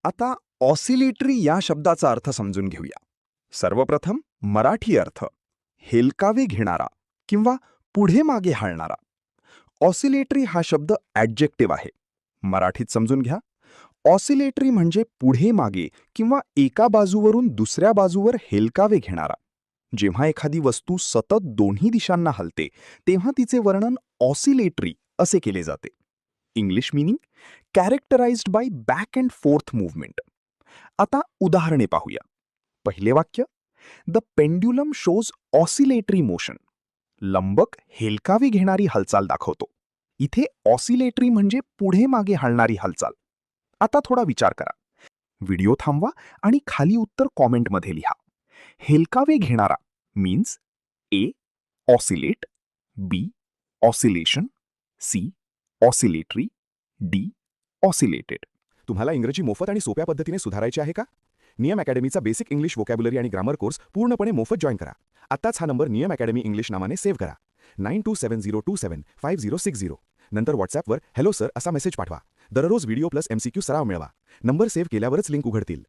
आता ऑसिलेटरी या शब्दाचा अर्थ समजून घेऊया. सर्वप्रथम मराठी अर्थ हेलकावे घेणारा किंवा पुढे मागे हालणारा. ऑसिलेटरी हा शब्द ॲडजेक्टिव्ह आहे. मराठीत समजून घ्या. ऑसिलेटरी म्हणजे पुढे मागे किंवा एका बाजूवरून दुसऱ्या बाजूवर हेलकावे घेणारा. जेव्हा एखादी वस्तू सतत दोन्ही दिशांना हलते तेव्हा तिचे वर्णन ऑसिलेटरी असे केले जाते. English meaning characterized by back and forth movement. आता उदाहरणे पाहूया. पहिले वाक्य, the pendulum shows oscillatory motion. लंबक हेलकावी घेणारी हालचाल दाखवतो. इथे ऑसिलेटरी म्हणजे पुढे मागे हलणारी हालचाल. आता थोडा विचार करा. व्हिडिओ थांबवा आणि खाली उत्तर कॉमेंटमध्ये लिहा. हेलकावे घेणारा means A oscillate, B oscillation, C oscillatory, D oscillated. तुम्हाला इंग्रजी मोफत आणि सोप्या पद्धतीने सुधारायचे आहे का? नियम अकॅडमीचा बेसिक इंग्लिश व्होकॅब्युलरी आणि ग्रामर कोर्स पूर्णपणे मोफत जॉईन करा. आत्ताच हा नंबर नियम अकॅडमी इंग्लिश नावाने सेव्ह करा. 9270275060. नंतर व्हॉट्सॲपवर हॅलो सर असा मेसेज पाठवा. दररोज व्हिडिओ प्लस MCQ सराव मिळवा. नंबर सेव्ह केल्यावरच लिंक उघडतील.